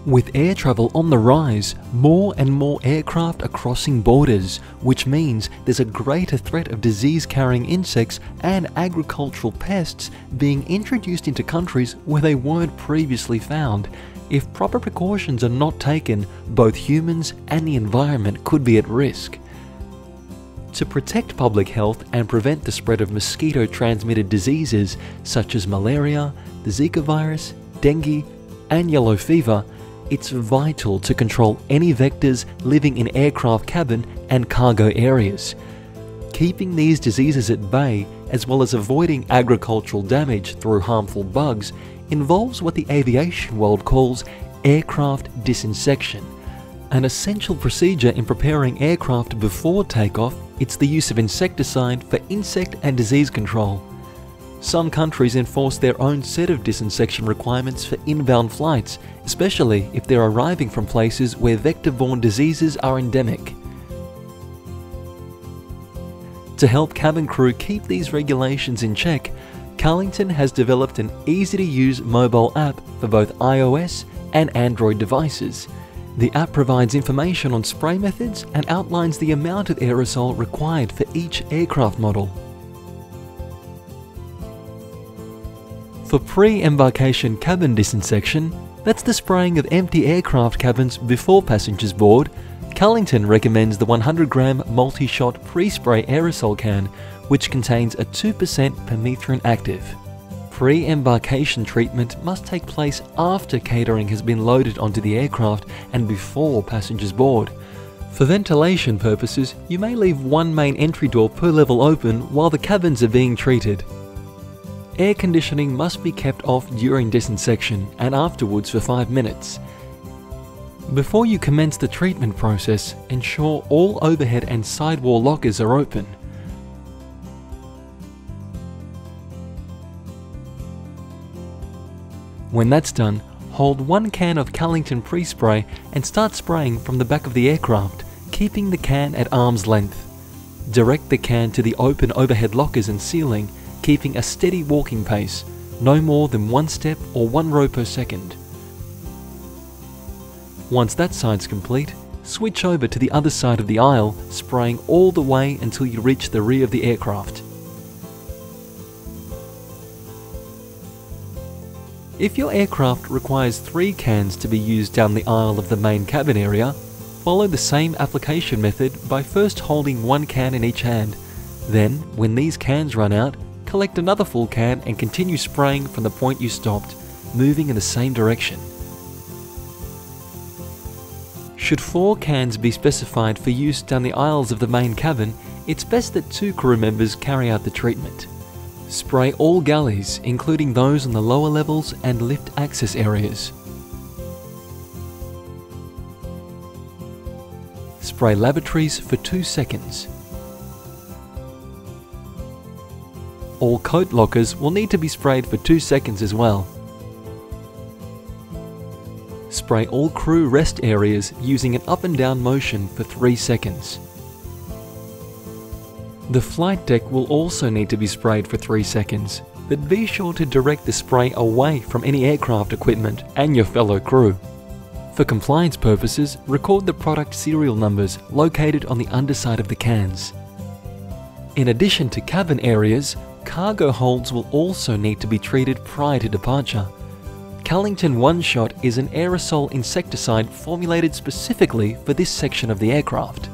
With air travel on the rise, more and more aircraft are crossing borders, which means there's a greater threat of disease-carrying insects and agricultural pests being introduced into countries where they weren't previously found. If proper precautions are not taken, both humans and the environment could be at risk. To protect public health and prevent the spread of mosquito-transmitted diseases such as malaria, the Zika virus, dengue, and yellow fever, it's vital to control any vectors living in aircraft cabin and cargo areas. Keeping these diseases at bay, as well as avoiding agricultural damage through harmful bugs, involves what the aviation world calls aircraft disinsection. An essential procedure in preparing aircraft before takeoff, it's the use of insecticide for insect and disease control. Some countries enforce their own set of disinsection requirements for inbound flights, especially if they're arriving from places where vector-borne diseases are endemic. To help cabin crew keep these regulations in check, Callington has developed an easy-to-use mobile app for both iOS and Android devices. The app provides information on spray methods and outlines the amount of aerosol required for each aircraft model. For pre-embarkation cabin disinsection, that's the spraying of empty aircraft cabins before passengers board, Callington recommends the 100-gram multi-shot pre-spray aerosol can, which contains a 2% permethrin active. Pre-embarkation treatment must take place after catering has been loaded onto the aircraft and before passengers board. For ventilation purposes, you may leave one main entry door per level open while the cabins are being treated. Air conditioning must be kept off during disinsection and afterwards for 5 minutes. Before you commence the treatment process, ensure all overhead and sidewall lockers are open. When that's done, hold 1 can of Callington pre-spray and start spraying from the back of the aircraft, keeping the can at arm's length. Direct the can to the open overhead lockers and ceiling, keeping a steady walking pace, no more than 1 step or 1 row per second. Once that side's complete, switch over to the other side of the aisle, spraying all the way until you reach the rear of the aircraft. If your aircraft requires 3 cans to be used down the aisle of the main cabin area, follow the same application method by first holding 1 can in each hand. Then, when these cans run out, collect another full can and continue spraying from the point you stopped, moving in the same direction. Should 4 cans be specified for use down the aisles of the main cabin, it's best that 2 crew members carry out the treatment. Spray all galleys, including those on the lower levels and lift access areas. Spray lavatories for 2 seconds. All coat lockers will need to be sprayed for 2 seconds as well. Spray all crew rest areas using an up and down motion for 3 seconds. The flight deck will also need to be sprayed for 3 seconds, but be sure to direct the spray away from any aircraft equipment and your fellow crew. For compliance purposes, record the product serial numbers located on the underside of the cans. In addition to cabin areas, cargo holds will also need to be treated prior to departure. Callington One Shot is an aerosol insecticide formulated specifically for this section of the aircraft.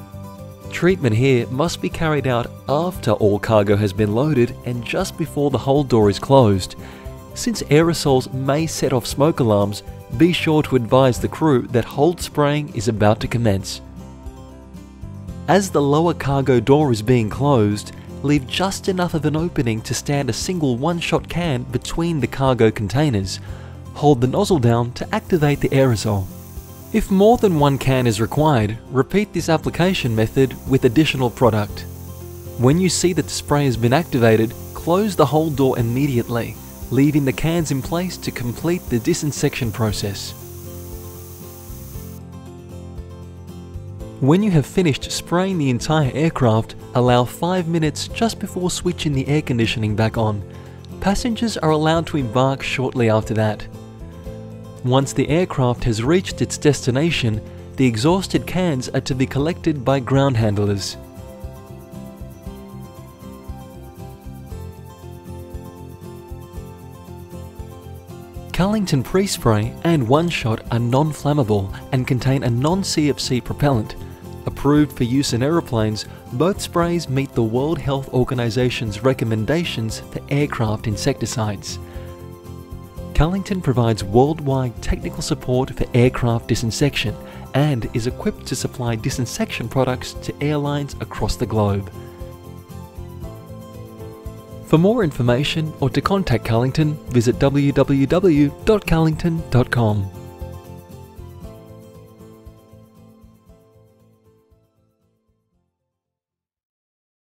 Treatment here must be carried out after all cargo has been loaded and just before the hold door is closed. Since aerosols may set off smoke alarms, be sure to advise the crew that hold spraying is about to commence. As the lower cargo door is being closed, leave just enough of an opening to stand a single one-shot can between the cargo containers. Hold the nozzle down to activate the aerosol. If more than 1 can is required, repeat this application method with additional product. When you see that the spray has been activated, close the hold door immediately, leaving the cans in place to complete the disinsection process. When you have finished spraying the entire aircraft, allow 5 minutes just before switching the air conditioning back on. Passengers are allowed to embark shortly after that. Once the aircraft has reached its destination, the exhausted cans are to be collected by ground handlers. CALLINGTON Pre-Spray and One Shot are non-flammable and contain a non-CFC propellant. Approved for use in aeroplanes, both sprays meet the World Health Organization's recommendations for aircraft insecticides. CALLINGTON provides worldwide technical support for aircraft disinsection and is equipped to supply disinsection products to airlines across the globe. For more information or to contact CALLINGTON, visit www.callington.com.